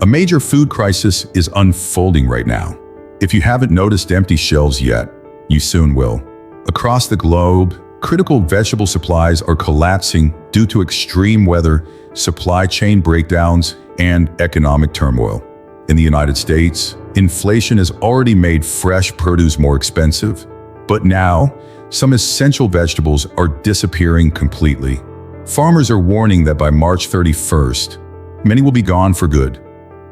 A major food crisis is unfolding right now. If you haven't noticed empty shelves yet, you soon will. Across the globe, critical vegetable supplies are collapsing due to extreme weather, supply chain breakdowns, and economic turmoil. In the United States, inflation has already made fresh produce more expensive, but now, some essential vegetables are disappearing completely. Farmers are warning that by March 31st, many will be gone for good,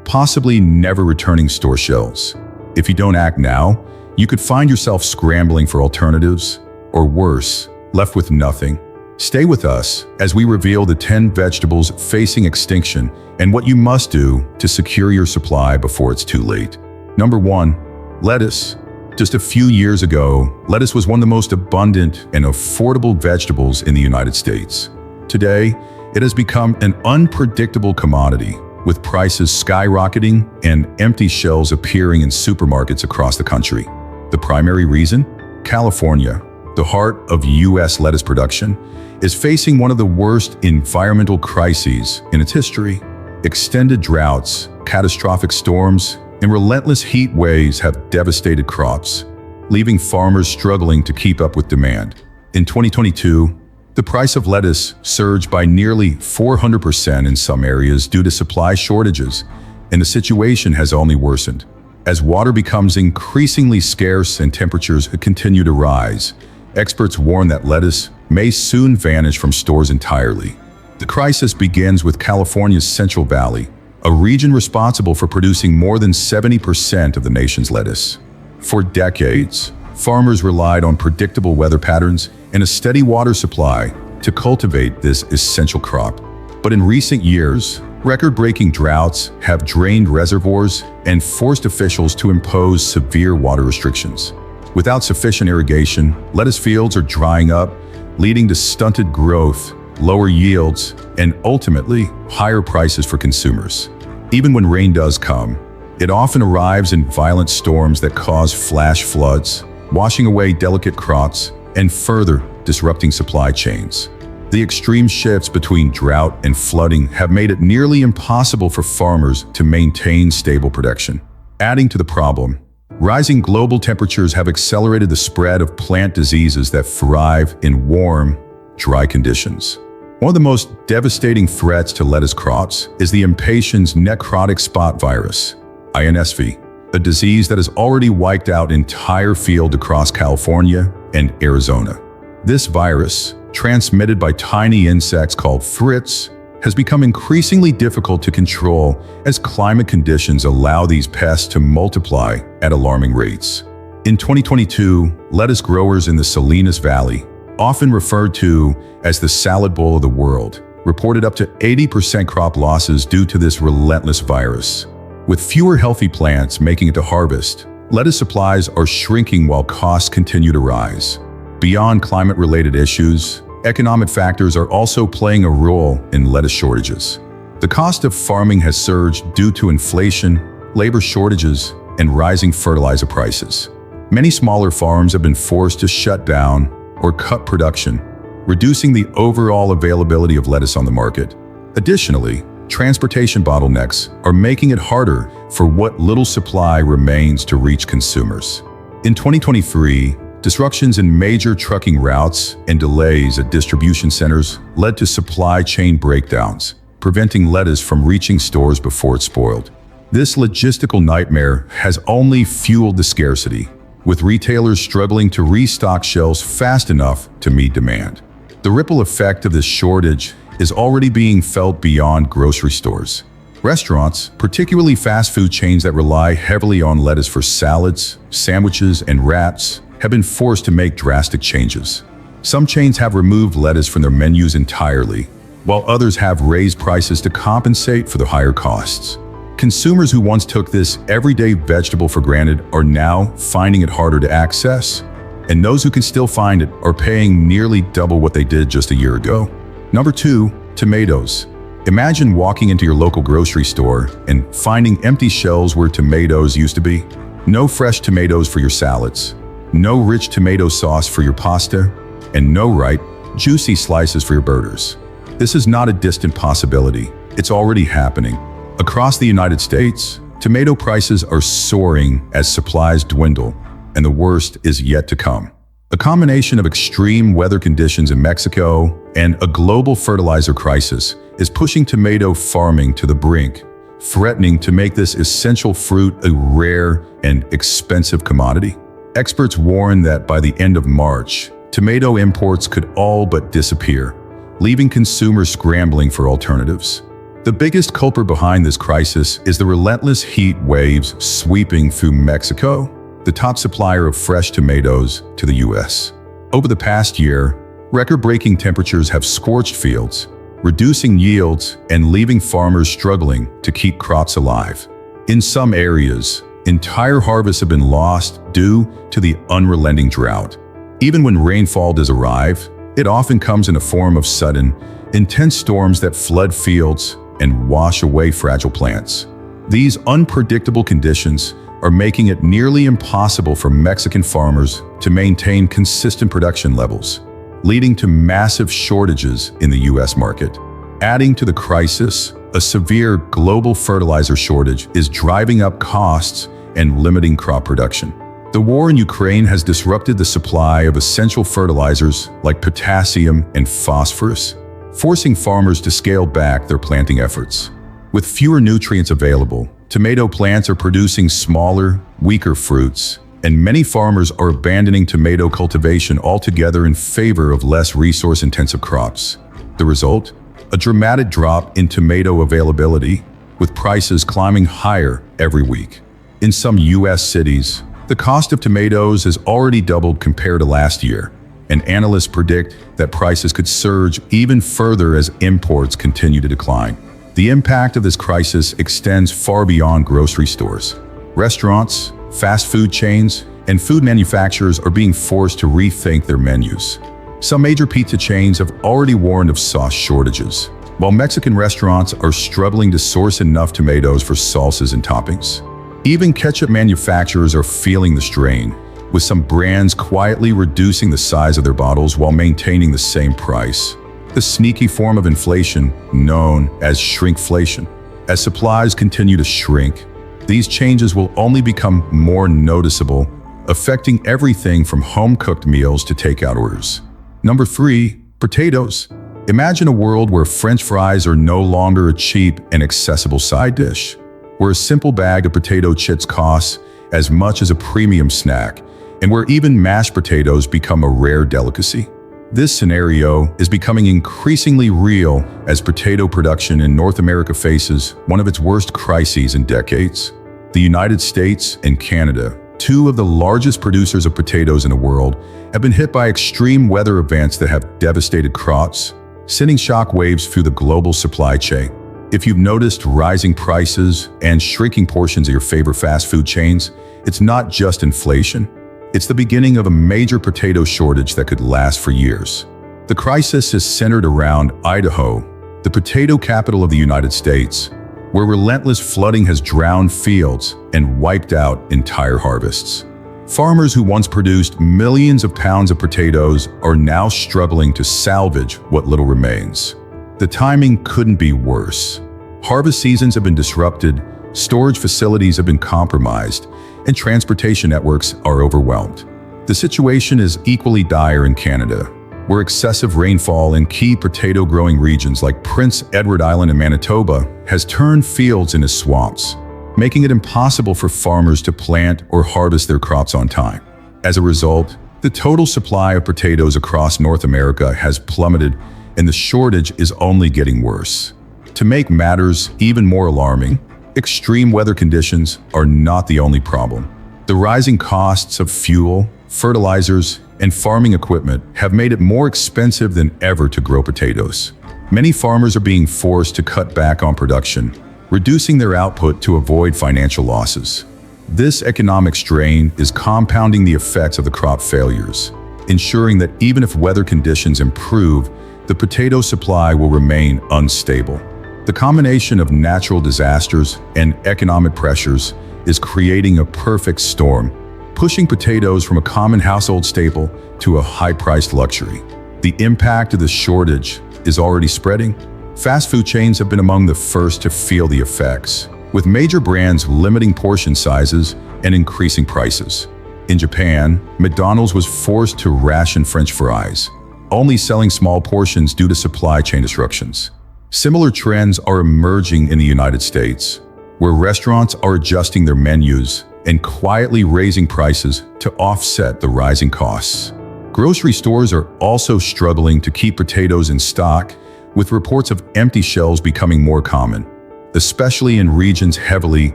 possibly never returning store shelves. If you don't act now, you could find yourself scrambling for alternatives, or worse, left with nothing. Stay with us as we reveal the 10 vegetables facing extinction and what you must do to secure your supply before it's too late. Number 1. Lettuce. Just a few years ago, lettuce was one of the most abundant and affordable vegetables in the United States. Today, it has become an unpredictable commodity, with prices skyrocketing and empty shelves appearing in supermarkets across the country. The primary reason? California, the heart of U.S. lettuce production, is facing one of the worst environmental crises in its history. Extended droughts, catastrophic storms, and relentless heat waves have devastated crops, leaving farmers struggling to keep up with demand. In 2022, the price of lettuce surged by nearly 400% in some areas due to supply shortages, and the situation has only worsened. As water becomes increasingly scarce and temperatures continue to rise, experts warn that lettuce may soon vanish from stores entirely. The crisis begins with California's Central Valley, a region responsible for producing more than 70% of the nation's lettuce. For decades, farmers relied on predictable weather patterns and a steady water supply to cultivate this essential crop. But in recent years, record-breaking droughts have drained reservoirs and forced officials to impose severe water restrictions. Without sufficient irrigation, lettuce fields are drying up, leading to stunted growth, lower yields, and ultimately, higher prices for consumers. Even when rain does come, it often arrives in violent storms that cause flash floods, washing away delicate crops and further disrupting supply chains. The extreme shifts between drought and flooding have made it nearly impossible for farmers to maintain stable production. Adding to the problem, rising global temperatures have accelerated the spread of plant diseases that thrive in warm, dry conditions. One of the most devastating threats to lettuce crops is the impatiens necrotic spot virus, INSV, a disease that has already wiped out entire fields across California and Arizona. This virus, transmitted by tiny insects called thrits, has become increasingly difficult to control as climate conditions allow these pests to multiply at alarming rates. In 2022, lettuce growers in the Salinas Valley, often referred to as the salad bowl of the world, reported up to 80% crop losses due to this relentless virus. With fewer healthy plants making it to harvest, lettuce supplies are shrinking while costs continue to rise. Beyond climate-related issues, economic factors are also playing a role in lettuce shortages. The cost of farming has surged due to inflation, labor shortages, and rising fertilizer prices. Many smaller farms have been forced to shut down or cut production, reducing the overall availability of lettuce on the market. Additionally, transportation bottlenecks are making it harder for what little supply remains to reach consumers. In 2023, disruptions in major trucking routes and delays at distribution centers led to supply chain breakdowns, preventing lettuce from reaching stores before it spoiled. This logistical nightmare has only fueled the scarcity, with retailers struggling to restock shelves fast enough to meet demand. The ripple effect of this shortage is already being felt beyond grocery stores. Restaurants, particularly fast food chains that rely heavily on lettuce for salads, sandwiches, and wraps, have been forced to make drastic changes. Some chains have removed lettuce from their menus entirely, while others have raised prices to compensate for the higher costs. Consumers who once took this everyday vegetable for granted are now finding it harder to access, and those who can still find it are paying nearly double what they did just a year ago. Number 2, tomatoes. Imagine walking into your local grocery store and finding empty shelves where tomatoes used to be. No fresh tomatoes for your salads, no rich tomato sauce for your pasta, and no ripe, juicy slices for your burgers. This is not a distant possibility. It's already happening. Across the United States, tomato prices are soaring as supplies dwindle, and the worst is yet to come. A combination of extreme weather conditions in Mexico and a global fertilizer crisis is pushing tomato farming to the brink, threatening to make this essential fruit a rare and expensive commodity. Experts warn that by the end of March, tomato imports could all but disappear, leaving consumers scrambling for alternatives. The biggest culprit behind this crisis is the relentless heat waves sweeping through Mexico, the top supplier of fresh tomatoes to the U.S. Over the past year, record-breaking temperatures have scorched fields, reducing yields and leaving farmers struggling to keep crops alive. In some areas, entire harvests have been lost due to the unrelenting drought. Even when rainfall does arrive, it often comes in a form of sudden, intense storms that flood fields and wash away fragile plants. These unpredictable conditions are making it nearly impossible for Mexican farmers to maintain consistent production levels, leading to massive shortages in the U.S. market. Adding to the crisis, a severe global fertilizer shortage is driving up costs and limiting crop production. The war in Ukraine has disrupted the supply of essential fertilizers like potassium and phosphorus, forcing farmers to scale back their planting efforts. With fewer nutrients available, tomato plants are producing smaller, weaker fruits, and many farmers are abandoning tomato cultivation altogether in favor of less resource-intensive crops. The result? A dramatic drop in tomato availability, with prices climbing higher every week. In some U.S. cities, the cost of tomatoes has already doubled compared to last year, and analysts predict that prices could surge even further as imports continue to decline. The impact of this crisis extends far beyond grocery stores. Restaurants, fast food chains, and food manufacturers are being forced to rethink their menus. Some major pizza chains have already warned of sauce shortages, while Mexican restaurants are struggling to source enough tomatoes for salsas and toppings. Even ketchup manufacturers are feeling the strain, with some brands quietly reducing the size of their bottles while maintaining the same price. The sneaky form of inflation known as shrinkflation. As supplies continue to shrink, these changes will only become more noticeable, affecting everything from home-cooked meals to takeout orders. Number 3, potatoes. Imagine a world where French fries are no longer a cheap and accessible side dish, where a simple bag of potato chips costs as much as a premium snack, and where even mashed potatoes become a rare delicacy. This scenario is becoming increasingly real as potato production in North America faces one of its worst crises in decades. The United States and Canada, two of the largest producers of potatoes in the world, have been hit by extreme weather events that have devastated crops, sending shockwaves through the global supply chain. If you've noticed rising prices and shrinking portions of your favorite fast food chains, it's not just inflation. It's the beginning of a major potato shortage that could last for years. The crisis is centered around Idaho, the potato capital of the United States, where relentless flooding has drowned fields and wiped out entire harvests. Farmers who once produced millions of pounds of potatoes are now struggling to salvage what little remains. The timing couldn't be worse. Harvest seasons have been disrupted, storage facilities have been compromised, and transportation networks are overwhelmed. The situation is equally dire in Canada, where excessive rainfall in key potato-growing regions like Prince Edward Island and Manitoba has turned fields into swamps, making it impossible for farmers to plant or harvest their crops on time. As a result, the total supply of potatoes across North America has plummeted, and the shortage is only getting worse. To make matters even more alarming, extreme weather conditions are not the only problem. The rising costs of fuel, fertilizers, and farming equipment have made it more expensive than ever to grow potatoes. Many farmers are being forced to cut back on production, reducing their output to avoid financial losses. This economic strain is compounding the effects of the crop failures, ensuring that even if weather conditions improve, the potato supply will remain unstable. The combination of natural disasters and economic pressures is creating a perfect storm, pushing potatoes from a common household staple to a high-priced luxury. The impact of the shortage is already spreading. Fast food chains have been among the first to feel the effects, with major brands limiting portion sizes and increasing prices. In Japan, McDonald's was forced to ration French fries, only selling small portions due to supply chain disruptions. Similar trends are emerging in the United States, where restaurants are adjusting their menus and quietly raising prices to offset the rising costs. Grocery stores are also struggling to keep potatoes in stock, with reports of empty shelves becoming more common, especially in regions heavily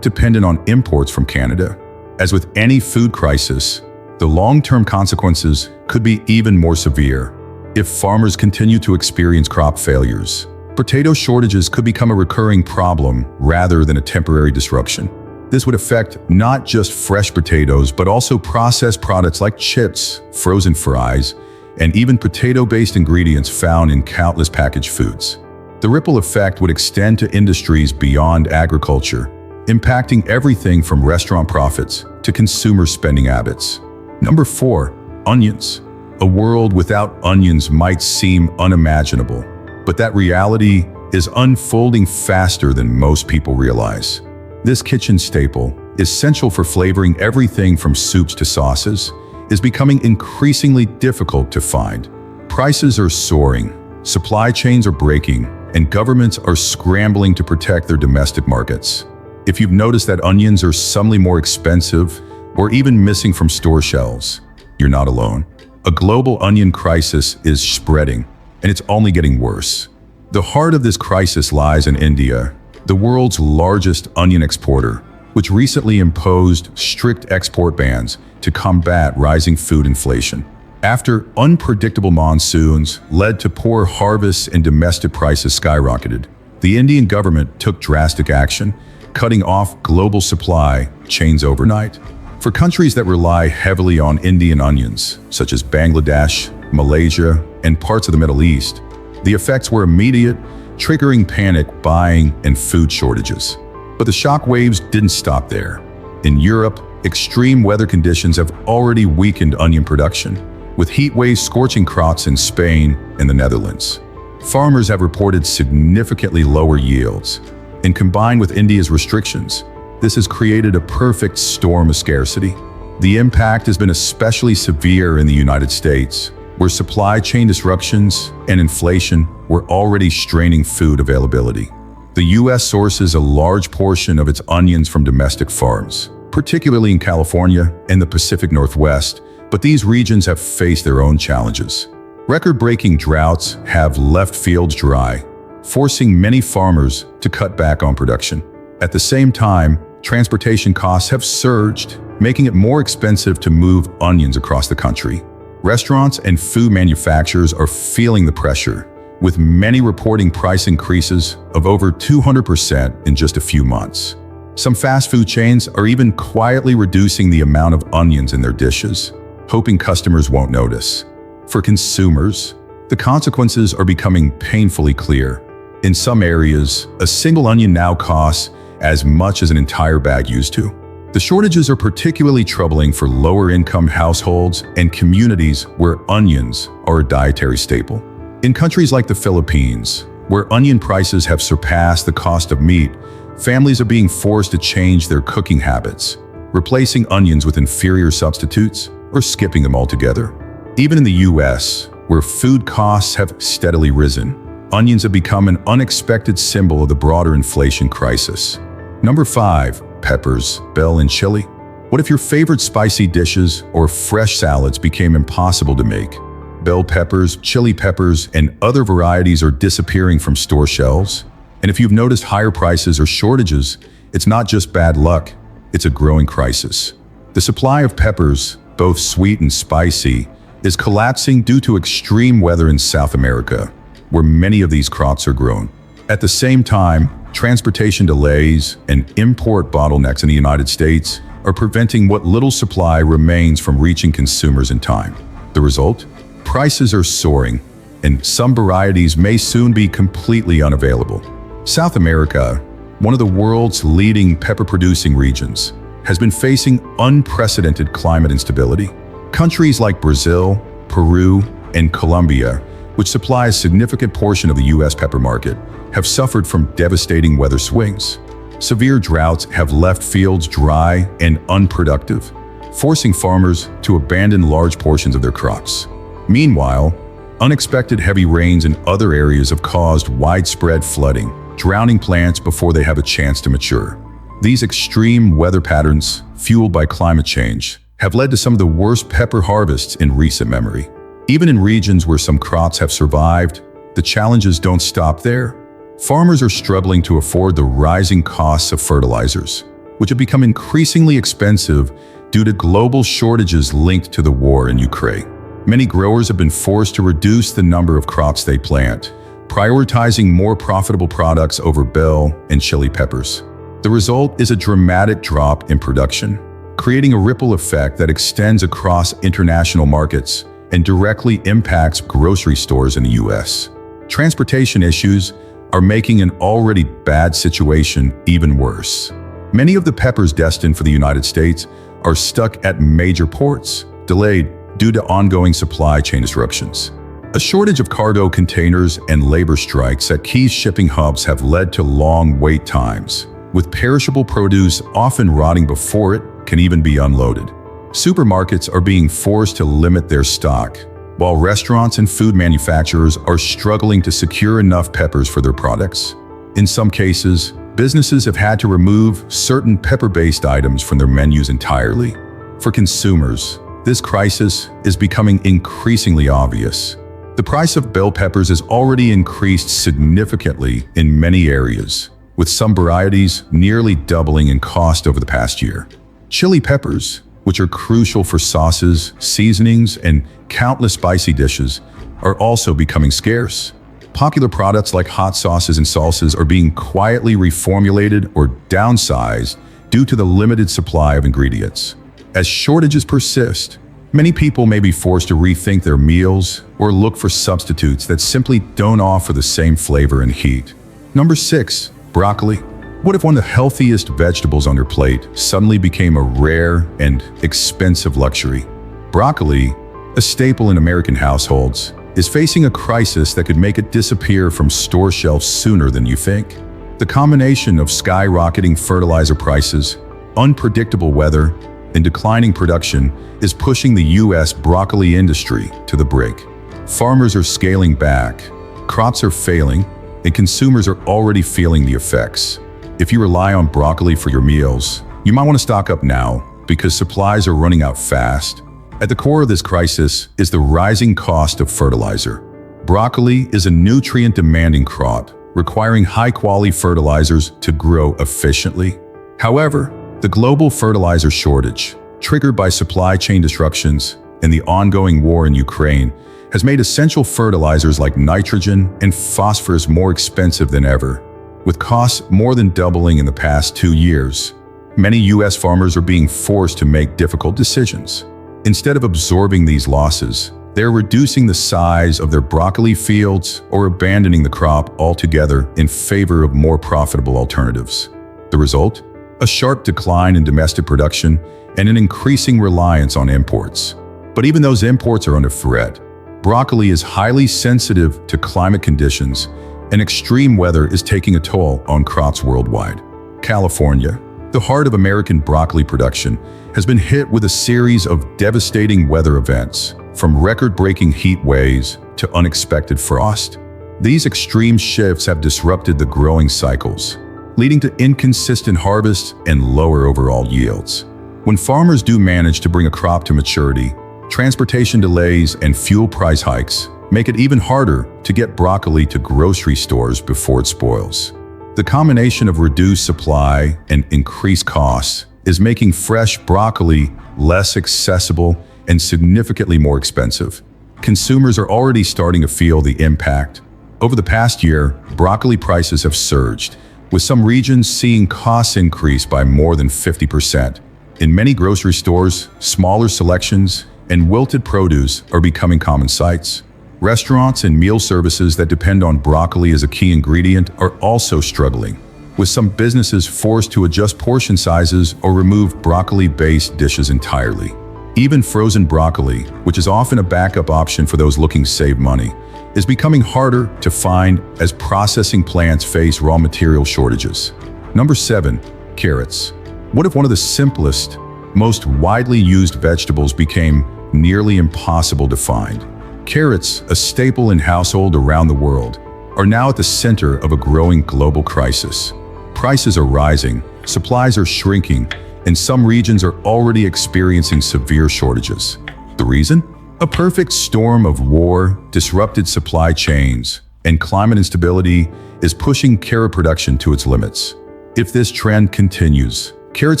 dependent on imports from Canada. As with any food crisis, the long-term consequences could be even more severe. If farmers continue to experience crop failures, potato shortages could become a recurring problem rather than a temporary disruption. This would affect not just fresh potatoes, but also processed products like chips, frozen fries, and even potato-based ingredients found in countless packaged foods. The ripple effect would extend to industries beyond agriculture, impacting everything from restaurant profits to consumer spending habits. Number 4, onions. A world without onions might seem unimaginable, but that reality is unfolding faster than most people realize. This kitchen staple, essential for flavoring everything from soups to sauces, is becoming increasingly difficult to find. Prices are soaring, supply chains are breaking, and governments are scrambling to protect their domestic markets. If you've noticed that onions are suddenly more expensive or even missing from store shelves, you're not alone. A global onion crisis is spreading, and it's only getting worse. The heart of this crisis lies in India, the world's largest onion exporter, which recently imposed strict export bans to combat rising food inflation. After unpredictable monsoons led to poor harvests and domestic prices skyrocketed, the Indian government took drastic action, cutting off global supply chains overnight. For countries that rely heavily on Indian onions, such as Bangladesh, Malaysia, and parts of the Middle East, the effects were immediate, triggering panic buying and food shortages. But the shockwaves didn't stop there. In Europe, extreme weather conditions have already weakened onion production, with heat waves scorching crops in Spain and the Netherlands. Farmers have reported significantly lower yields, and combined with India's restrictions, this has created a perfect storm of scarcity. The impact has been especially severe in the United States, where supply chain disruptions and inflation were already straining food availability. The U.S. sources a large portion of its onions from domestic farms, particularly in California and the Pacific Northwest, but these regions have faced their own challenges. Record-breaking droughts have left fields dry, forcing many farmers to cut back on production. At the same time, transportation costs have surged, making it more expensive to move onions across the country. Restaurants and food manufacturers are feeling the pressure, with many reporting price increases of over 200% in just a few months. Some fast food chains are even quietly reducing the amount of onions in their dishes, hoping customers won't notice. For consumers, the consequences are becoming painfully clear. In some areas, a single onion now costs as much as an entire bag used to. The shortages are particularly troubling for lower-income households and communities where onions are a dietary staple. In countries like the Philippines, where onion prices have surpassed the cost of meat, families are being forced to change their cooking habits, replacing onions with inferior substitutes or skipping them altogether. Even in the U.S., where food costs have steadily risen, onions have become an unexpected symbol of the broader inflation crisis. Number 5. Peppers, bell, and chili. What if your favorite spicy dishes or fresh salads became impossible to make? Bell peppers, chili peppers, and other varieties are disappearing from store shelves. And if you've noticed higher prices or shortages, it's not just bad luck, it's a growing crisis. The supply of peppers, both sweet and spicy, is collapsing due to extreme weather in South America, where many of these crops are grown. At the same time, transportation delays and import bottlenecks in the United States are preventing what little supply remains from reaching consumers in time. The result? Prices are soaring, and some varieties may soon be completely unavailable. South America, one of the world's leading pepper-producing regions, has been facing unprecedented climate instability. Countries like Brazil, Peru, and Colombia, which supply a significant portion of the U.S. pepper market, have suffered from devastating weather swings. Severe droughts have left fields dry and unproductive, forcing farmers to abandon large portions of their crops. Meanwhile, unexpected heavy rains in other areas have caused widespread flooding, drowning plants before they have a chance to mature. These extreme weather patterns, fueled by climate change, have led to some of the worst pepper harvests in recent memory. Even in regions where some crops have survived, the challenges don't stop there. Farmers are struggling to afford the rising costs of fertilizers, which have become increasingly expensive due to global shortages linked to the war in Ukraine. Many growers have been forced to reduce the number of crops they plant, prioritizing more profitable products over bell and chili peppers. The result is a dramatic drop in production, creating a ripple effect that extends across international markets and directly impacts grocery stores in the U.S. Transportation issues are making an already bad situation even worse. Many of the peppers destined for the United States are stuck at major ports, delayed due to ongoing supply chain disruptions. A shortage of cargo containers and labor strikes at key shipping hubs have led to long wait times, with perishable produce often rotting before it can even be unloaded. Supermarkets are being forced to limit their stock, while restaurants and food manufacturers are struggling to secure enough peppers for their products. In some cases, businesses have had to remove certain pepper-based items from their menus entirely. For consumers, this crisis is becoming increasingly obvious. The price of bell peppers has already increased significantly in many areas, with some varieties nearly doubling in cost over the past year. Chili peppers, which are crucial for sauces, seasonings, and countless spicy dishes, are also becoming scarce. Popular products like hot sauces and salsas are being quietly reformulated or downsized due to the limited supply of ingredients. As shortages persist, many people may be forced to rethink their meals or look for substitutes that simply don't offer the same flavor and heat. Number 6. Broccoli. What if one of the healthiest vegetables on your plate suddenly became a rare and expensive luxury? Broccoli, a staple in American households, is facing a crisis that could make it disappear from store shelves sooner than you think. The combination of skyrocketing fertilizer prices, unpredictable weather, and declining production is pushing the U.S. broccoli industry to the brink. Farmers are scaling back, crops are failing, and consumers are already feeling the effects. If you rely on broccoli for your meals, you might want to stock up now because supplies are running out fast. At the core of this crisis is the rising cost of fertilizer. Broccoli is a nutrient-demanding crop, requiring high-quality fertilizers to grow efficiently. However, the global fertilizer shortage, triggered by supply chain disruptions and the ongoing war in Ukraine, has made essential fertilizers like nitrogen and phosphorus more expensive than ever. With costs more than doubling in the past 2 years, many U.S. farmers are being forced to make difficult decisions. Instead of absorbing these losses, they're reducing the size of their broccoli fields or abandoning the crop altogether in favor of more profitable alternatives. The result? A sharp decline in domestic production and an increasing reliance on imports. But even those imports are under threat. Broccoli is highly sensitive to climate conditions, and extreme weather is taking a toll on crops worldwide. California, the heart of American broccoli production, has been hit with a series of devastating weather events, from record-breaking heat waves to unexpected frost. These extreme shifts have disrupted the growing cycles, leading to inconsistent harvests and lower overall yields. When farmers do manage to bring a crop to maturity, transportation delays and fuel price hikes make it even harder to get broccoli to grocery stores before it spoils. The combination of reduced supply and increased costs is making fresh broccoli less accessible and significantly more expensive. Consumers are already starting to feel the impact. Over the past year, broccoli prices have surged, with some regions seeing costs increase by more than 50%. In many grocery stores, smaller selections and wilted produce are becoming common sights. Restaurants and meal services that depend on broccoli as a key ingredient are also struggling, with some businesses forced to adjust portion sizes or remove broccoli-based dishes entirely. Even frozen broccoli, which is often a backup option for those looking to save money, is becoming harder to find as processing plants face raw material shortages. Number 7. Carrots. What if one of the simplest, most widely used vegetables became nearly impossible to find? Carrots, a staple in households around the world, are now at the center of a growing global crisis. Prices are rising, supplies are shrinking, and some regions are already experiencing severe shortages. The reason? A perfect storm of war, disrupted supply chains, and climate instability is pushing carrot production to its limits. If this trend continues, carrots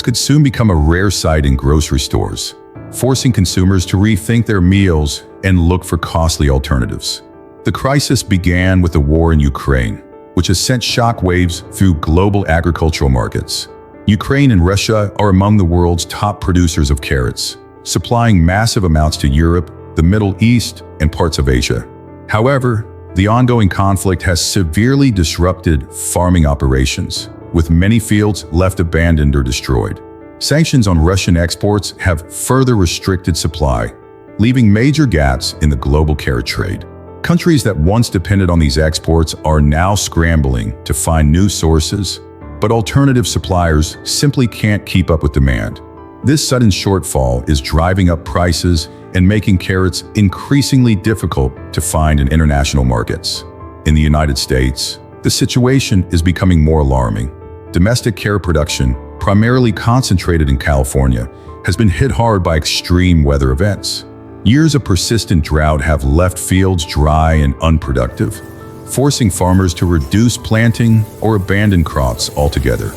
could soon become a rare sight in grocery stores, forcing consumers to rethink their meals and look for costly alternatives. The crisis began with the war in Ukraine, which has sent shockwaves through global agricultural markets. Ukraine and Russia are among the world's top producers of carrots, supplying massive amounts to Europe, the Middle East, and parts of Asia. However, the ongoing conflict has severely disrupted farming operations, with many fields left abandoned or destroyed. Sanctions on Russian exports have further restricted supply, leaving major gaps in the global carrot trade. Countries that once depended on these exports are now scrambling to find new sources, but alternative suppliers simply can't keep up with demand. This sudden shortfall is driving up prices and making carrots increasingly difficult to find in international markets. In the United States, the situation is becoming more alarming. Domestic carrot production, primarily concentrated in California, has been hit hard by extreme weather events. Years of persistent drought have left fields dry and unproductive, forcing farmers to reduce planting or abandon crops altogether.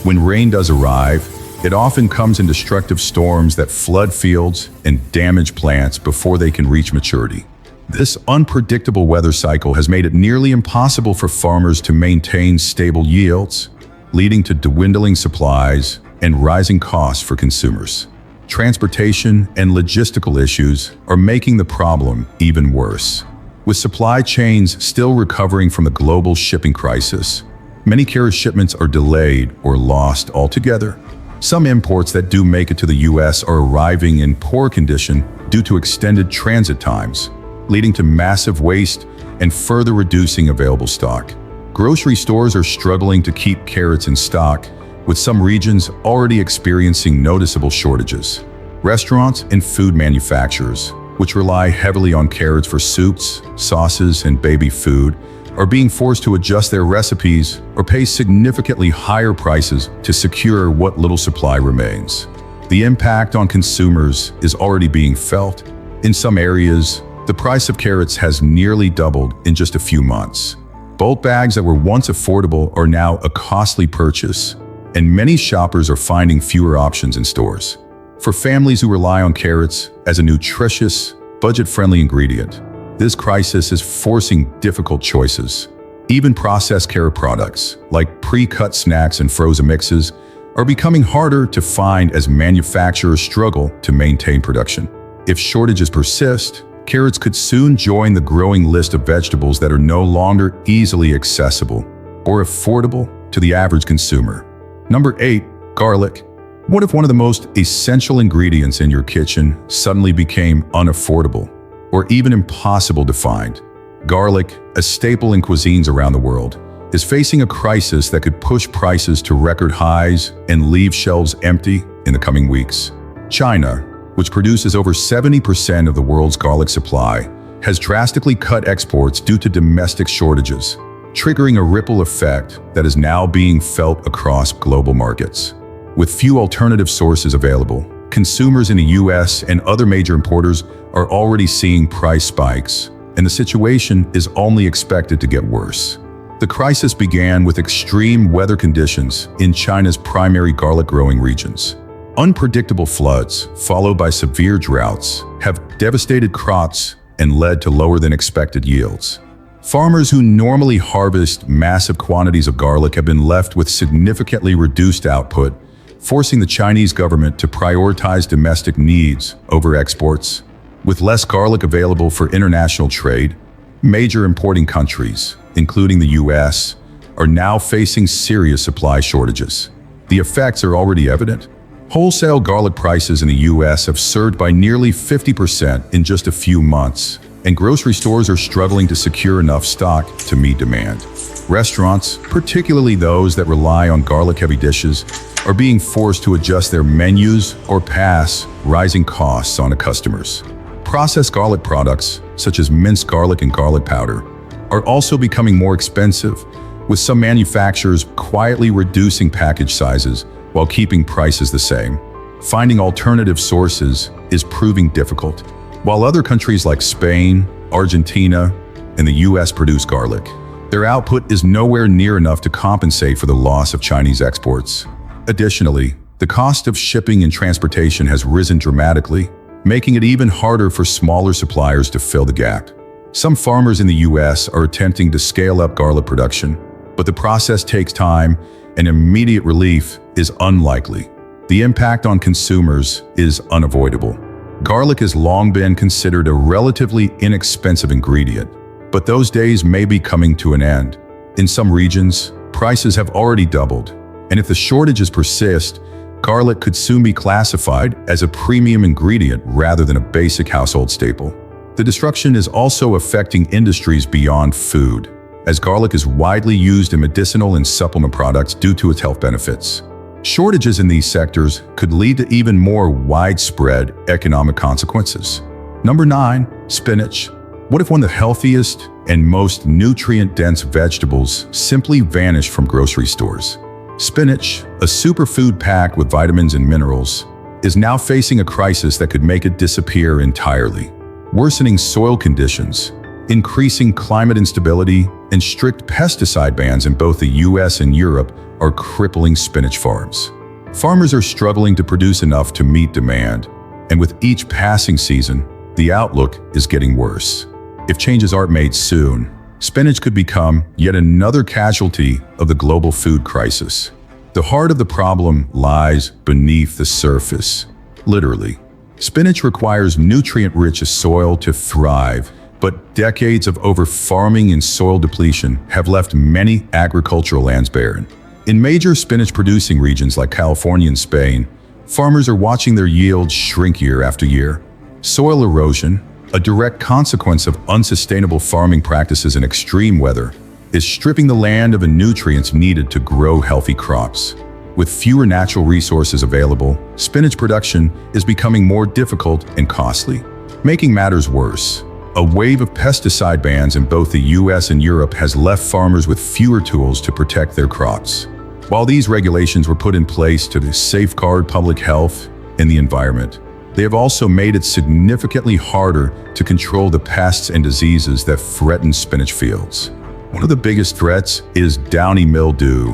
When rain does arrive, it often comes in destructive storms that flood fields and damage plants before they can reach maturity. This unpredictable weather cycle has made it nearly impossible for farmers to maintain stable yields, leading to dwindling supplies and rising costs for consumers. Transportation and logistical issues are making the problem even worse. With supply chains still recovering from the global shipping crisis, many carrot shipments are delayed or lost altogether. Some imports that do make it to the U.S. are arriving in poor condition due to extended transit times, leading to massive waste and further reducing available stock. Grocery stores are struggling to keep carrots in stock, with some regions already experiencing noticeable shortages. Restaurants and food manufacturers, which rely heavily on carrots for soups, sauces, and baby food, are being forced to adjust their recipes or pay significantly higher prices to secure what little supply remains. The impact on consumers is already being felt. In some areas, the price of carrots has nearly doubled in just a few months. Bulk bags that were once affordable are now a costly purchase, and many shoppers are finding fewer options in stores. For families who rely on carrots as a nutritious, budget-friendly ingredient, this crisis is forcing difficult choices. Even processed carrot products, like pre-cut snacks and frozen mixes, are becoming harder to find as manufacturers struggle to maintain production. If shortages persist, carrots could soon join the growing list of vegetables that are no longer easily accessible or affordable to the average consumer. Number 8. Garlic. What if one of the most essential ingredients in your kitchen suddenly became unaffordable or even impossible to find? Garlic, a staple in cuisines around the world, is facing a crisis that could push prices to record highs and leave shelves empty in the coming weeks. China, which produces over 70% of the world's garlic supply, has drastically cut exports due to domestic shortages, triggering a ripple effect that is now being felt across global markets. With few alternative sources available, consumers in the US and other major importers are already seeing price spikes, and the situation is only expected to get worse. The crisis began with extreme weather conditions in China's primary garlic-growing regions. Unpredictable floods, followed by severe droughts, have devastated crops and led to lower than expected yields. Farmers who normally harvest massive quantities of garlic have been left with significantly reduced output, forcing the Chinese government to prioritize domestic needs over exports. With less garlic available for international trade, major importing countries, including the US, are now facing serious supply shortages. The effects are already evident. Wholesale garlic prices in the US have surged by nearly 50% in just a few months, and grocery stores are struggling to secure enough stock to meet demand. Restaurants, particularly those that rely on garlic-heavy dishes, are being forced to adjust their menus or pass rising costs on to customers. Processed garlic products, such as minced garlic and garlic powder, are also becoming more expensive, with some manufacturers quietly reducing package sizes while keeping prices the same. Finding alternative sources is proving difficult. While other countries like Spain, Argentina, and the US produce garlic, their output is nowhere near enough to compensate for the loss of Chinese exports. Additionally, the cost of shipping and transportation has risen dramatically, making it even harder for smaller suppliers to fill the gap. Some farmers in the US are attempting to scale up garlic production, but the process takes time and immediate relief is unlikely. The impact on consumers is unavoidable. Garlic has long been considered a relatively inexpensive ingredient, but those days may be coming to an end. In some regions, prices have already doubled, and if the shortages persist, garlic could soon be classified as a premium ingredient rather than a basic household staple. The destruction is also affecting industries beyond food, as garlic is widely used in medicinal and supplement products due to its health benefits. Shortages in these sectors could lead to even more widespread economic consequences. Number 9, spinach. What if one of the healthiest and most nutrient-dense vegetables simply vanished from grocery stores? Spinach, a superfood packed with vitamins and minerals, is now facing a crisis that could make it disappear entirely. Worsening soil conditions, increasing climate instability, and strict pesticide bans in both the US and Europe are crippling spinach farms. Farmers are struggling to produce enough to meet demand, and with each passing season, the outlook is getting worse. If changes aren't made soon, spinach could become yet another casualty of the global food crisis. The heart of the problem lies beneath the surface, literally. Spinach requires nutrient-rich soil to thrive, but decades of over-farming and soil depletion have left many agricultural lands barren. In major spinach-producing regions like California and Spain, farmers are watching their yields shrink year after year. Soil erosion, a direct consequence of unsustainable farming practices and extreme weather, is stripping the land of the nutrients needed to grow healthy crops. With fewer natural resources available, spinach production is becoming more difficult and costly. Making matters worse, a wave of pesticide bans in both the US and Europe has left farmers with fewer tools to protect their crops. While these regulations were put in place to safeguard public health and the environment, they have also made it significantly harder to control the pests and diseases that threaten spinach fields. One of the biggest threats is downy mildew,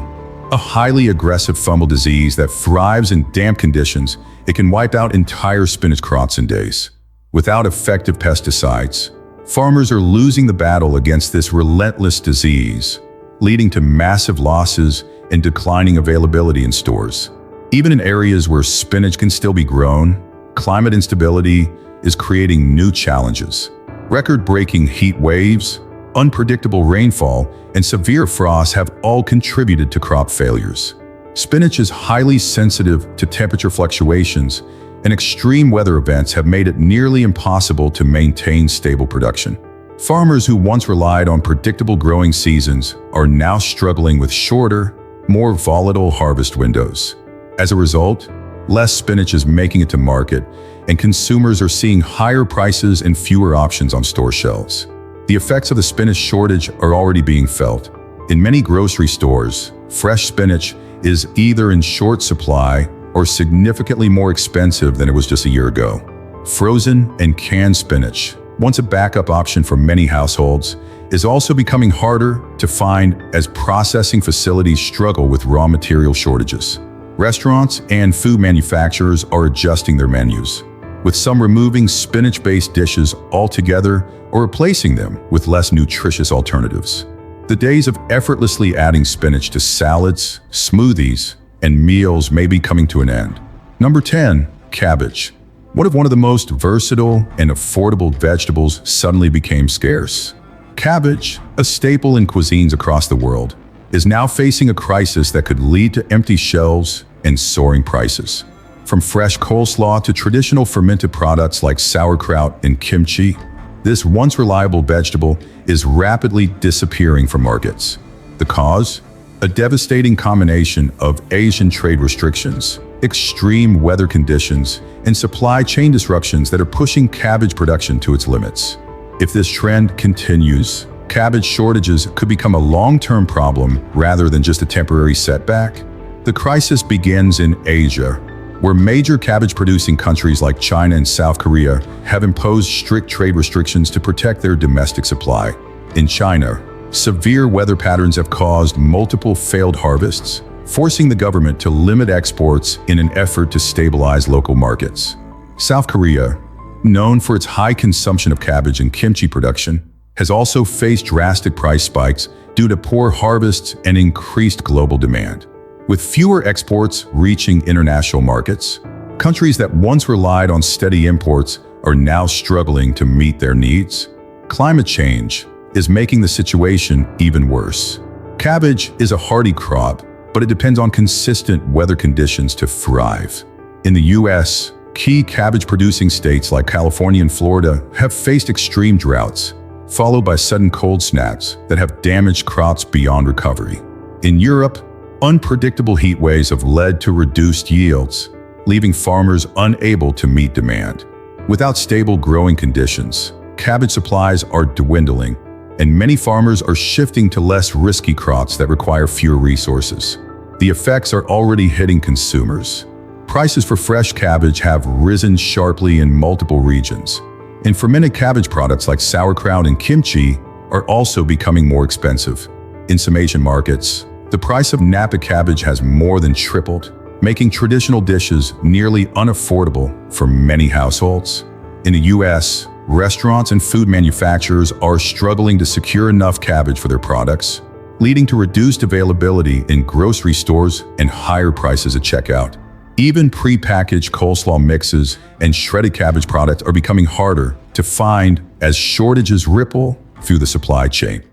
a highly aggressive fungal disease that thrives in damp conditions. It can wipe out entire spinach crops in days. Without effective pesticides, farmers are losing the battle against this relentless disease, leading to massive losses and declining availability in stores. Even in areas where spinach can still be grown, climate instability is creating new challenges. Record-breaking heat waves, unpredictable rainfall, and severe frosts have all contributed to crop failures. Spinach is highly sensitive to temperature fluctuations, and extreme weather events have made it nearly impossible to maintain stable production. Farmers who once relied on predictable growing seasons are now struggling with shorter, more volatile harvest windows. As a result, less spinach is making it to market, and consumers are seeing higher prices and fewer options on store shelves. The effects of the spinach shortage are already being felt. In many grocery stores, fresh spinach is either in short supply or significantly more expensive than it was just a year ago. Frozen and canned spinach, once a backup option for many households, is also becoming harder to find as processing facilities struggle with raw material shortages. Restaurants and food manufacturers are adjusting their menus, with some removing spinach-based dishes altogether or replacing them with less nutritious alternatives. The days of effortlessly adding spinach to salads, smoothies, and meals may be coming to an end. Number 10, cabbage. What if one of the most versatile and affordable vegetables suddenly became scarce? Cabbage, a staple in cuisines across the world, is now facing a crisis that could lead to empty shelves and soaring prices. From fresh coleslaw to traditional fermented products like sauerkraut and kimchi, This once reliable vegetable is rapidly disappearing from markets. The cause? A devastating combination of Asian trade restrictions, extreme weather conditions, and supply chain disruptions that are pushing cabbage production to its limits. If this trend continues, cabbage shortages could become a long-term problem rather than just a temporary setback. The crisis begins in Asia, where major cabbage-producing countries like China and South Korea have imposed strict trade restrictions to protect their domestic supply. In China, severe weather patterns have caused multiple failed harvests, forcing the government to limit exports in an effort to stabilize local markets. South Korea, known for its high consumption of cabbage and kimchi production, has also faced drastic price spikes due to poor harvests and increased global demand. With fewer exports reaching international markets, countries that once relied on steady imports are now struggling to meet their needs. Climate change is making the situation even worse. Cabbage is a hardy crop, but it depends on consistent weather conditions to thrive. In the U.S., key cabbage-producing states like California and Florida have faced extreme droughts, followed by sudden cold snaps that have damaged crops beyond recovery. In Europe, unpredictable heat waves have led to reduced yields, leaving farmers unable to meet demand. Without stable growing conditions, cabbage supplies are dwindling, and many farmers are shifting to less risky crops that require fewer resources. The effects are already hitting consumers. Prices for fresh cabbage have risen sharply in multiple regions, and fermented cabbage products like sauerkraut and kimchi are also becoming more expensive. In some Asian markets, the price of Napa cabbage has more than tripled, making traditional dishes nearly unaffordable for many households. In the U.S., restaurants and food manufacturers are struggling to secure enough cabbage for their products, leading to reduced availability in grocery stores and higher prices at checkout. Even pre-packaged coleslaw mixes and shredded cabbage products are becoming harder to find as shortages ripple through the supply chain.